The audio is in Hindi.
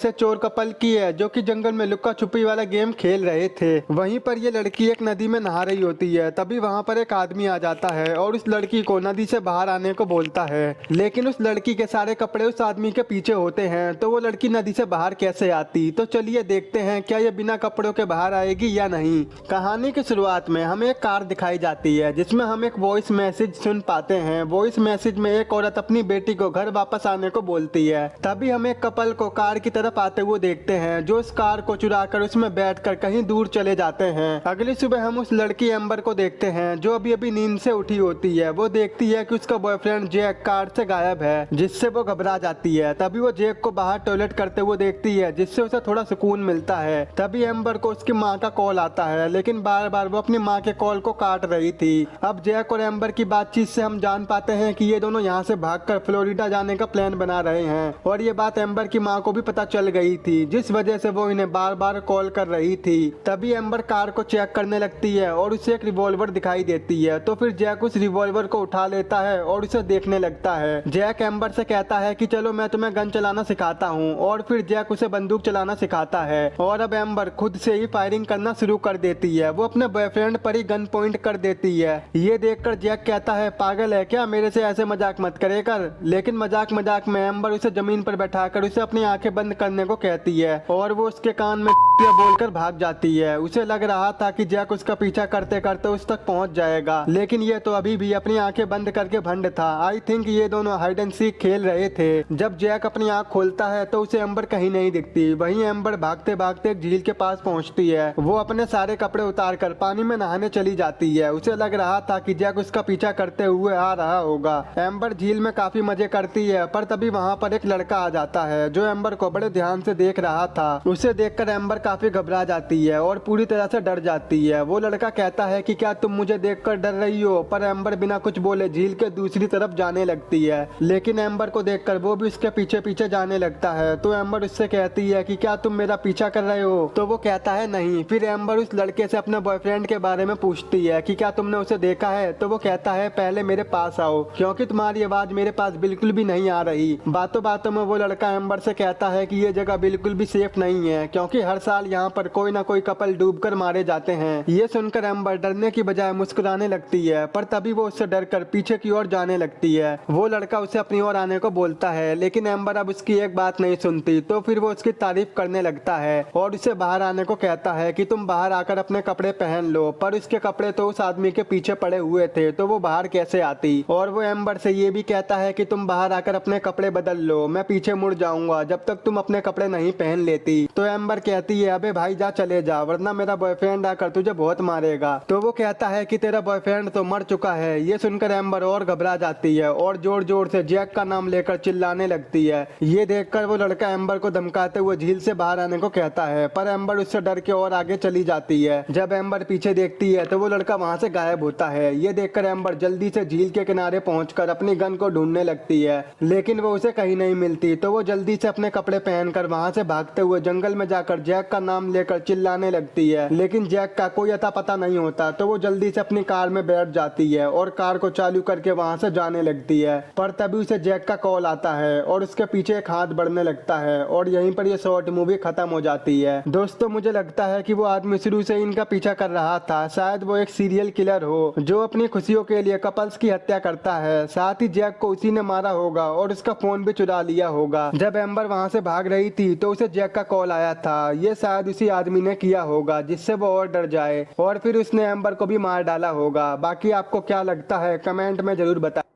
से चोर कपल की है जो कि जंगल में लुक्का छुपी वाला गेम खेल रहे थे। वहीं पर ये लड़की एक नदी में नहा रही होती है। तभी वहां पर एक आदमी आ जाता है और उस लड़की को नदी से बाहर आने को बोलता है, लेकिन उस लड़की के सारे कपड़े उस आदमी के पीछे होते हैं। तो वो लड़की नदी से बाहर कैसे आती? तो चलिए देखते हैं क्या ये बिना कपड़ों के बाहर आएगी या नहीं। कहानी की शुरुआत में हमें एक कार दिखाई जाती है जिसमें हम एक वॉइस मैसेज सुन पाते हैं। वॉइस मैसेज में एक औरत अपनी बेटी को घर वापस आने को बोलती है। तभी हम एक कपल को कार की तरफ आते हुए देखते हैं जो उस कार को चुरा कर उसमें बैठकर कहीं दूर चले जाते हैं। अगली सुबह हम उस लड़की एम्बर को देखते हैं जो अभी अभी नींद से उठी होती है। वो देखती है कि उसका बॉयफ्रेंड जैक कार से गायब है, जिससे वो घबरा जाती है। तभी वो जैक को बाहर टॉयलेट करते हुए देखती है जिससे उसे थोड़ा सुकून मिलता है। तभी एम्बर को उसकी माँ का कॉल आता है, लेकिन बार बार वो अपनी माँ के कॉल को काट रही थी। अब जैक और एम्बर की बातचीत से हम जान पाते हैं कि ये दोनों यहाँ से भागकर फ्लोरिडा जाने का प्लान बना रहे हैं और ये बात एम्बर की माँ को भी पता चल गई थी, जिस वजह से वो इन्हें बार बार कॉल कर रही थी। तभी एम्बर कार को चेक करने लगती है और उसे एक रिवॉल्वर दिखाई देती है। तो फिर जैक उस रिवॉल्वर को उठा लेता है और उसे देखने लगता है। जैक एम्बर से कहता है कि चलो मैं तुम्हें गन चलाना सिखाता हूँ, और फिर जैक उसे बंदूक चलाना सिखाता है। और अब एम्बर खुद से ही फायरिंग करना शुरू कर देती है। वो अपने बॉयफ्रेंड पर ही गन पॉइंट कर देती है। ये देखकर जैक कहता है, पागल है क्या, मेरे से ऐसे मजाक मत करे कर। लेकिन मजाक मजाक में एम्बर उसे जमीन पर बैठाकर उसे अपनी आंखें बंद करने को कहती है और वो उसके कान में बोलकर भाग जाती है। उसे लग रहा था कि जैक उसका पीछा करते करते उस तक पहुंच जाएगा, लेकिन ये तो अभी भी अपनी आंखें बंद करके भंड था। आई थिंक ये दोनों हाइड एंड सीक खेल रहे थे। जब जैक अपनी आंख खोलता है तो उसे एम्बर कहीं नहीं दिखती। वहीं एम्बर भागते भागते एक झील के पास पहुंचती है। वो अपने सारे कपड़े उतार कर पानी में नहाने चली जाती है। उसे लग रहा था कि जैक उसका पीछा करते हुए आ रहा होगा। एम्बर झील में काफी मजे करती है, पर तभी वहाँ पर एक लड़का आ जाता है जो एम्बर को बड़े ध्यान से देख रहा था। उसे देखकर एम्बर काफी घबरा जाती है और पूरी तरह से डर जाती है। वो लड़का कहता है कि क्या तुम मुझे देखकर डर रही हो? पर एम्बर बिना कुछ बोले झील के दूसरी तरफ जाने लगती है, लेकिन एम्बर को देखकर वो भी उसके पीछे पीछे जाने लगता है। तो एम्बर उससे कहती है कि क्या तुम मेरा पीछा कर रहे हो? तो वो कहता है नहीं। फिर एम्बर उस लड़के से अपने बॉयफ्रेंड के बारे में पूछती है कि क्या तुमने उसे देखा है? तो वो कहता है पहले मेरे पास आओ, क्योंकि तुम्हारी आवाज मेरे पास बिल्कुल भी नहीं आ रही। बातों बातों में वो लड़का एम्बर से कहता है कि ये जगह बिल्कुल भी सेफ नहीं है, क्योंकि हर साल यहाँ पर कोई ना कोई कपल डूबकर मारे जाते हैं। ये सुनकर एम्बर डरने की बजाय मुस्कुराने लगती है, पर तभी वो उससे डरकर पीछे की ओर जाने लगती है। वो लड़का उसे अपनी ओर आने को बोलता है, लेकिन एम्बर अब उसकी एक बात नहीं सुनती। तो फिर वो उसकी तारीफ करने लगता है और उसे बाहर आने को कहता है कि तुम बाहर आकर अपने कपड़े पहन लो। पर उसके कपड़े तो उस आदमी के पीछे पड़े हुए थे, तो वो बाहर कैसे आती? और वो एम्बर से ये भी कहता है कि तुम बाहर आकर अपने कपड़े बदल लो, मैं पीछे मुड़ जाऊंगा जब तक तुम अपने कपड़े नहीं पहन लेती। तो एम्बर कहती है, अबे भाई जा, चले जा, वरना मेरा बॉयफ्रेंड आकर तुझे बहुत मारेगा। तो वो कहता है कि तेरा बॉयफ्रेंड तो मर चुका है। ये सुनकर एम्बर और घबरा जाती है और जोर जोर से जैक का नाम लेकर चिल्लाने लगती है। ये देखकर वो लड़का एम्बर को धमकाते हुए झील से बाहर आने को कहता है, पर एम्बर उससे डर के और आगे चली जाती है। जब एम्बर पीछे देखती है तो वो लड़का वहां से गायब होता है। ये देखकर एम्बर जल्दी से झील के किनारे पहुंचकर अपनी गन को ढूंढने लगती है, लेकिन वो उसे कहीं नहीं मिलती। तो वो जल्दी से अपने कपड़े पहनकर वहां से भागते हुए जंगल में जाकर जैक का नाम लेकर चिल्लाने लगती है, लेकिन जैक का कोई अता पता नहीं होता। तो वो जल्दी से अपनी कार में बैठ जाती है और कार को चालू करके वहां से जाने लगती है। पर तभी उसे जैक का कॉल आता है और उसके पीछे एक हाथ बढ़ने लगता है और यहीं पर ये शॉर्ट मूवी खत्म हो जाती है। दोस्तों, मुझे लगता है कि वो आदमी शुरू से इनका पीछा कर रहा था। शायद वो एक सीरियल किलर हो जो अपनी खुशियों के लिए कपल्स की हत्या करता है। साथ ही जैक को उसी ने मारा होगा और उसका फोन भी चुरा लिया होगा। जब एम्बर वहां से भाग रही थी तो उसे जैक का कॉल आया था। ये शायद उसी आदमी ने किया होगा जिससे वो और डर जाए और फिर उसने एम्बर को भी मार डाला होगा। बाकी आपको क्या लगता है कमेंट में जरूर बताएं।